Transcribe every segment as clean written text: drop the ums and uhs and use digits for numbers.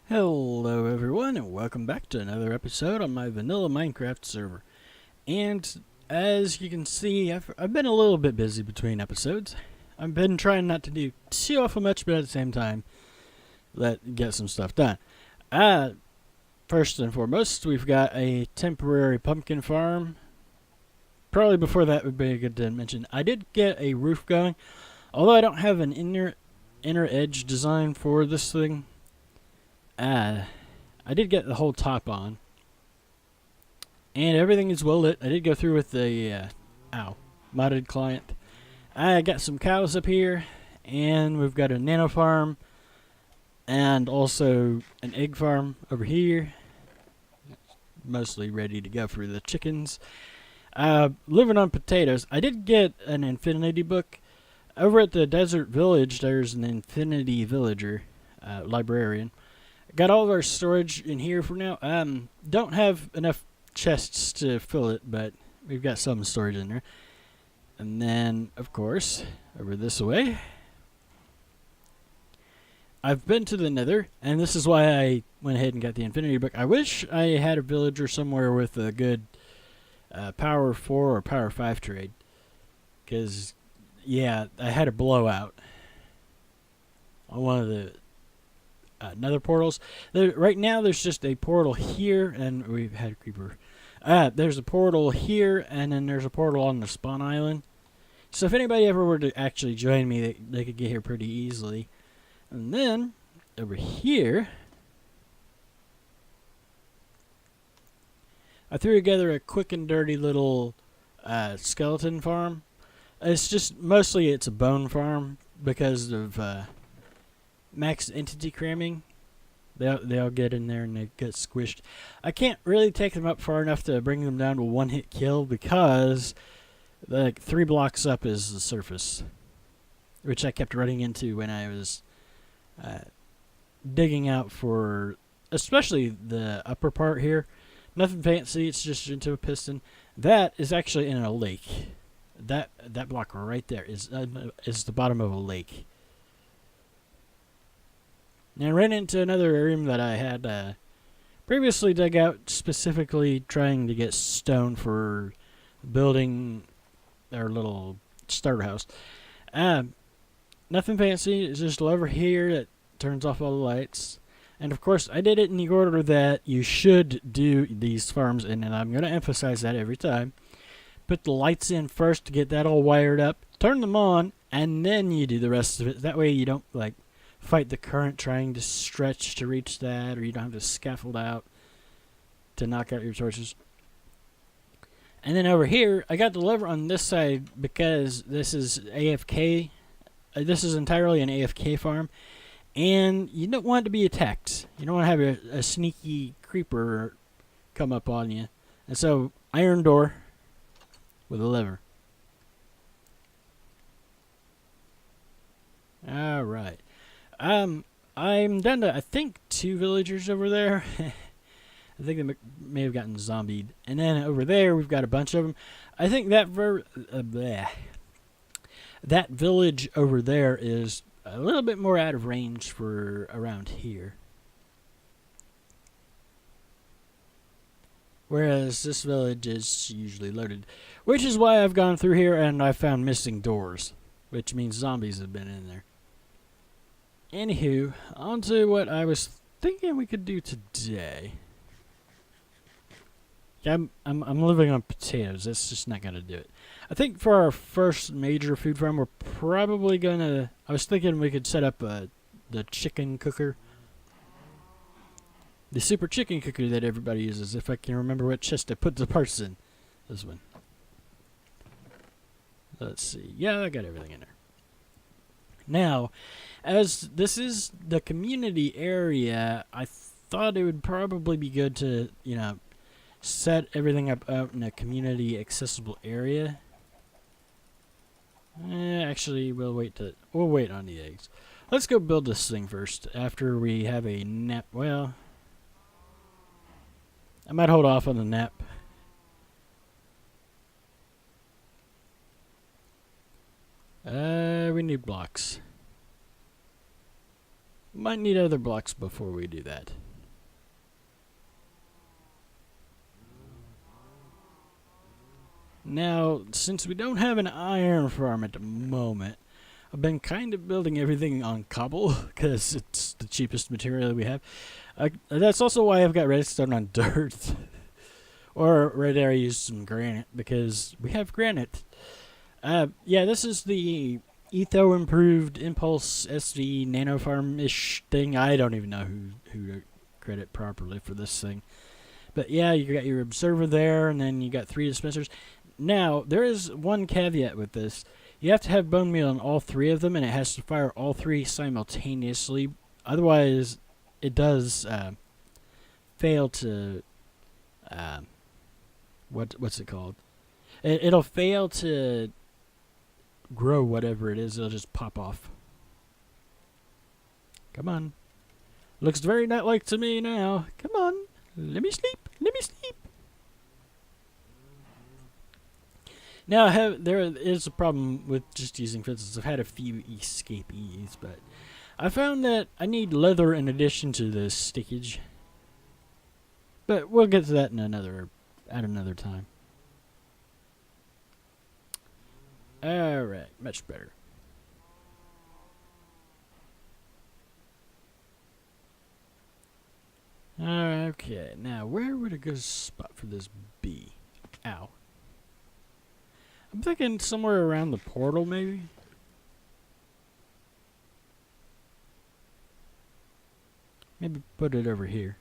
Hello everyone and welcome back to another episode on my vanilla Minecraft server. And as you can see, I've been a little bit busy between episodes. I've been trying not to do too awful much, but at the same time, get some stuff done. First and foremost, we've got a temporary pumpkin farm. Probably before that would be good to mention, I did get a roof going, although I don't have an inner edge design for this thing. I did get the whole top on, and everything is well lit. I did go through with the modded client. I got some cows up here, and we've got a nano farm, and also an egg farm over here. Mostly ready to go for the chickens. Living on potatoes. I did get an infinity book. Over at the desert village, there's an infinity villager, librarian. Got all of our storage in here for now. Don't have enough chests to fill it, but we've got some storage in there. And then, of course, over this way, I've been to the Nether, and this is why I went ahead and got the Infinity Book. I wish I had a villager somewhere with a good Power 4 or Power 5 trade. Because, yeah, I had a blowout on one of the Nether portals. Right now there's just a portal here, and we've had a creeper. There's a portal here, and then there's a portal on the spawn island. So if anybody ever were to actually join me, they could get here pretty easily. And then, over here, I threw together a quick and dirty little skeleton farm. It's just, mostly it's a bone farm because of max entity cramming. They all get in there and they get squished. I can't really take them up far enough to bring them down to a one-hit kill because like 3 blocks up is the surface, which I kept running into when I was digging out for especially the upper part here. Nothing fancy, it's just into a piston. That is actually in a lake. That block right there is the bottom of a lake. Now I ran into another room that I had previously dug out, specifically trying to get stone for building our little starter house. Nothing fancy, it's just a lever here that turns off all the lights. And of course, I did it in the order that you should do these farms in, and I'm going to emphasize that every time. Put the lights in first to get that all wired up, turn them on, and then you do the rest of it. That way you don't, like, fight the current trying to stretch to reach that, or you don't have to scaffold out to knock out your torches. And then over here, I got the lever on this side because this is AFK. This is entirely an AFK farm, and you don't want it to be attacked. You don't want to have a sneaky creeper come up on you. And so, iron door with a lever. Alright. I'm down to, I think, 2 villagers over there. I think they may have gotten zombied. And then over there, we've got a bunch of them. I think that that village over there is a little bit more out of range for around here. Whereas this village is usually loaded. Which is why I've gone through here and I found missing doors. Which means zombies have been in there. Anywho, on to what I was thinking we could do today. Yeah, I'm living on potatoes. That's just not gonna do it. I think for our first major food farm, we're probably gonna. I was thinking we could set up the chicken cooker, the super chicken cooker that everybody uses. If I can remember what chest I put the parts in, this one. Let's see. Yeah, I got everything in there. Now, as this is the community area, I thought it would probably be good to, set everything up out in a community accessible area. Actually, we'll wait on the eggs. Let's go build this thing first after we have a nap. Well, I might hold off on the nap. We need blocks. Might need other blocks before we do that. Now, since we don't have an iron farm at the moment, I've been kind of building everything on cobble because it's the cheapest material we have. That's also why I've got redstone on dirt. Or right there I used some granite because we have granite. Yeah, this is the Etho improved Impulse SV Nano Farm-ish thing. I don't even know who to credit properly for this thing. But yeah, you got your observer there, and then you got 3 dispensers. Now, there is one caveat with this. You have to have bone meal on all 3 of them, and it has to fire all 3 simultaneously. Otherwise, it does fail to... what's it called? It'll fail to grow whatever it is. It'll just pop off. Come on. Looks very not-like to me now. Come on. Let me sleep. Let me sleep. Now, there is a problem with just using fences. I've had a few escapees, but I found that I need leather in addition to the stickage. But we'll get to that at another time. Alright, much better. Okay, now where would a good spot for this be? Ow. I'm thinking somewhere around the portal, maybe? Maybe put it over here.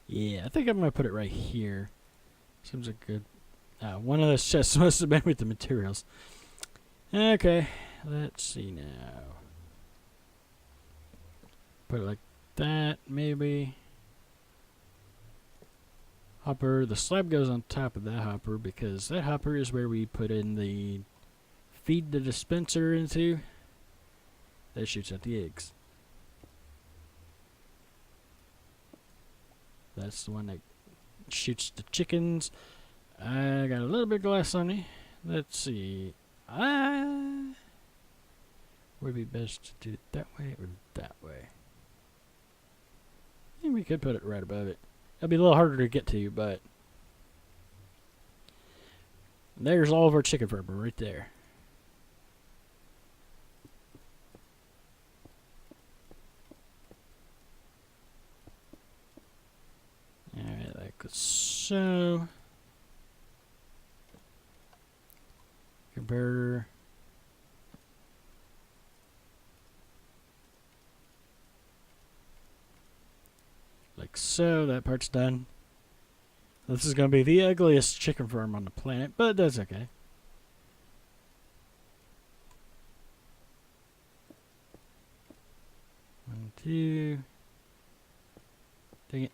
Yeah, I think I'm going to put it right here. Seems like good. One of those chests must have been with the materials. Okay, let's see now. Put it like that, maybe. Hopper. The slab goes on top of that hopper because that hopper is where we put in the feed the dispenser into. That shoots out the eggs. That's the one that shoots the chickens. I got a little bit of glass on me. Let's see. Would it be best to do it that way or that way? I think we could put it right above it. It'll be a little harder to get to, but there's all of our chicken farm right there. Alright, like so. Converter. Like so, that part's done. This is going to be the ugliest chicken farm on the planet, but that's okay. One, two. Dang it.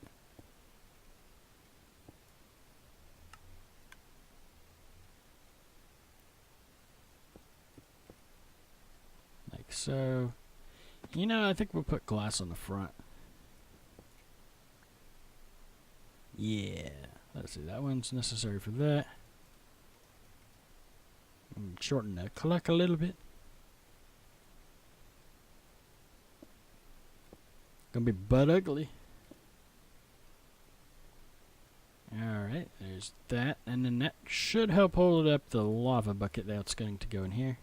Like so. You know, I think we'll put glass on the front. Yeah. Let's see, that one's necessary for that. Shorten the clock a little bit. Gonna be butt ugly. Alright, there's that. And then that should help hold up the lava bucket that's going to go in here.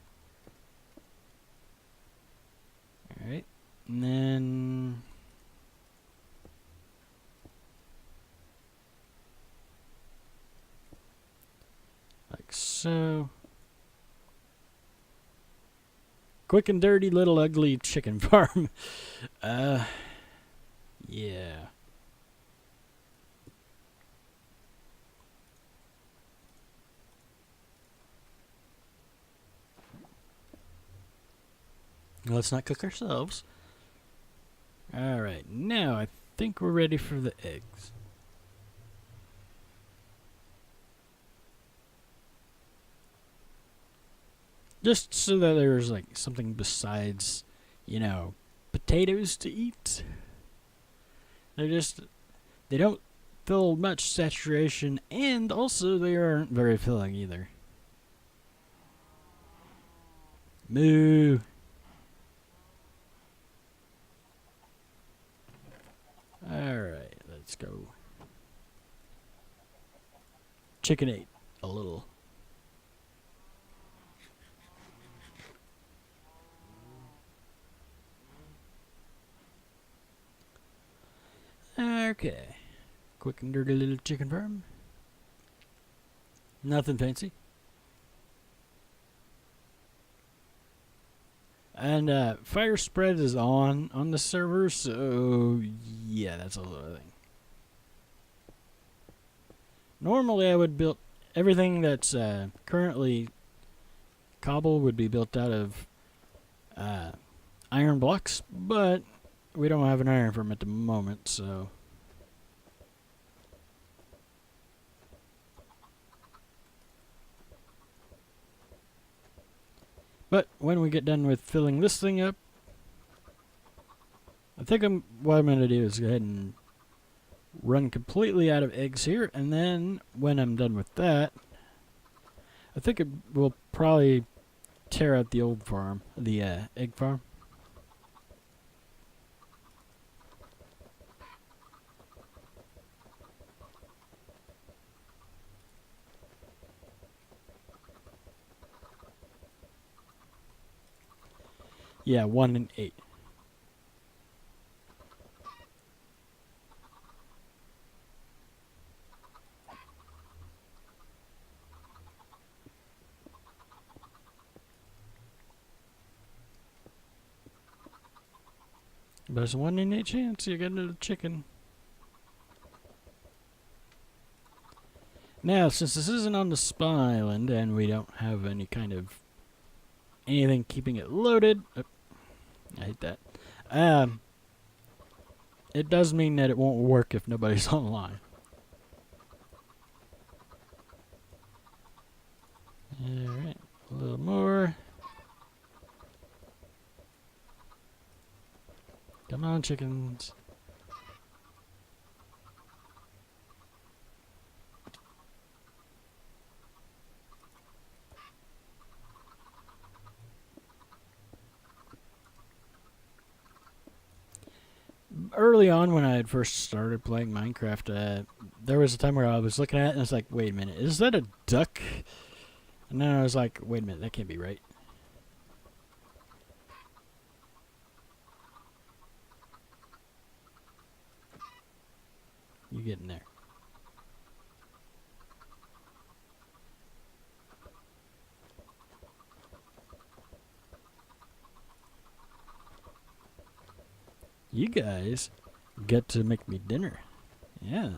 Alright. And then like so. Quick and dirty little ugly chicken farm. Yeah. Let's not cook ourselves. Alright, now I think we're ready for the eggs. Just so that there's like something besides, you know, potatoes to eat. They don't fill much saturation, and also they aren't very filling either. Moo. Alright, let's go. Chicken ate a little. Okay. Quick and dirty little chicken farm. Nothing fancy. And fire spread is on the server, so yeah, that's a little thing. Normally I would build everything that's currently cobble would be built out of iron blocks, but we don't have an iron farm at the moment, so but when we get done with filling this thing up, I think what I'm going to do is go ahead and run completely out of eggs here, and then when I'm done with that, I think it will probably tear out the old farm, the egg farm. Yeah, 1 in 8. But there's a 1 in 8 chance you get a chicken. Now, since this isn't on the spawn island and we don't have any kind of anything keeping it loaded, I hate that. It does mean that it won't work if nobody's online. Alright, a little more. Come on, chickens. Early on, when I had first started playing Minecraft, there was a time where I was looking at it and I was like, wait a minute, is that a duck? And then I was like, wait a minute, that can't be right. You get in there. You guys get to make me dinner. Yeah.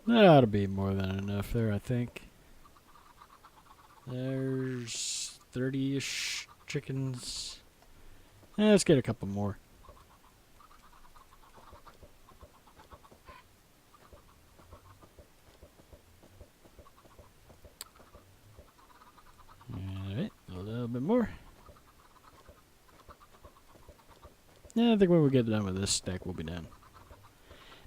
That ought to be more than enough there, I think. There's 30-ish chickens. Let's get a couple more. Alright, a little bit more. Yeah, I think when we get done with this stack, we'll be done.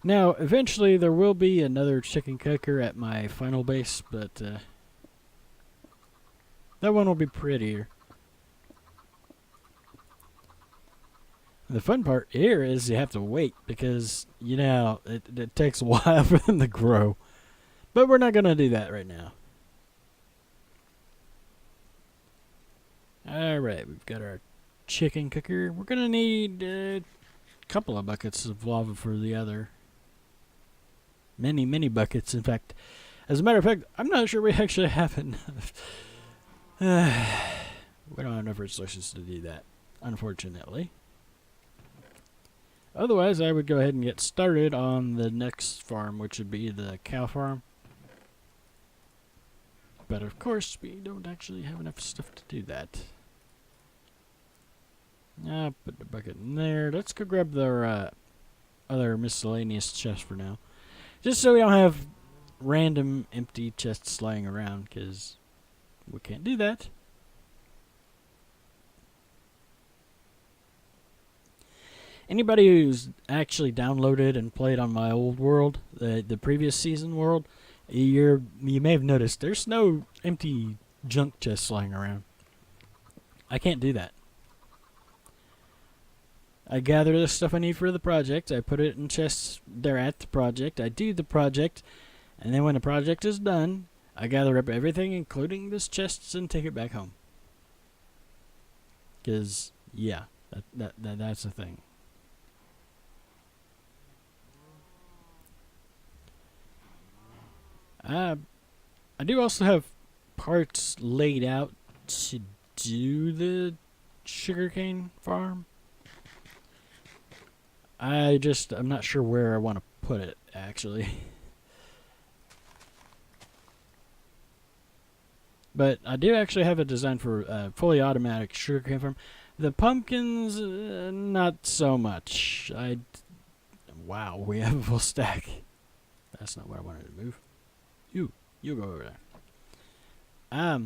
Now, eventually there will be another chicken cooker at my final base, but that one will be prettier. The fun part here is you have to wait because, you know, it takes a while for them to grow. But we're not going to do that right now. Alright, we've got our chicken cooker. We're going to need a couple of buckets of lava for the other. Many buckets, in fact. As a matter of fact, I'm not sure we actually have enough. We don't have enough resources to do that, unfortunately. Otherwise, I would go ahead and get started on the next farm, which would be the cow farm. But of course, we don't actually have enough stuff to do that. Put the bucket in there. Let's go grab the other miscellaneous chest for now. Just so we don't have random empty chests lying around, because we can't do that. Anybody who's actually downloaded and played on my old world, the previous season world, you may have noticed there's no empty junk chests lying around. I can't do that. I gather the stuff I need for the project. I put it in chests there at the project. I do the project. And then when the project is done, I gather up everything, including this chests, and take it back home. Because, yeah, that's the thing. I do also have parts laid out to do the sugarcane farm. I'm not sure where I want to put it, actually. But I do actually have a design for a fully automatic sugarcane farm. The pumpkins, not so much. Wow, we have a full stack. That's not what I wanted to move. You go over there.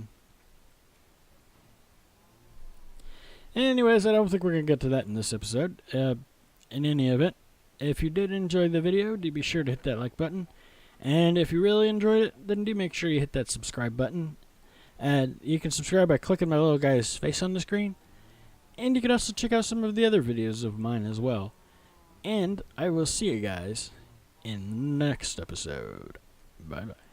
Anyways, I don't think we're going to get to that in this episode. In any event, if you did enjoy the video, do be sure to hit that like button. And if you really enjoyed it, then do make sure you hit that subscribe button. And you can subscribe by clicking my little guy's face on the screen. And you can also check out some of the other videos of mine as well. And I will see you guys in the next episode. Bye-bye.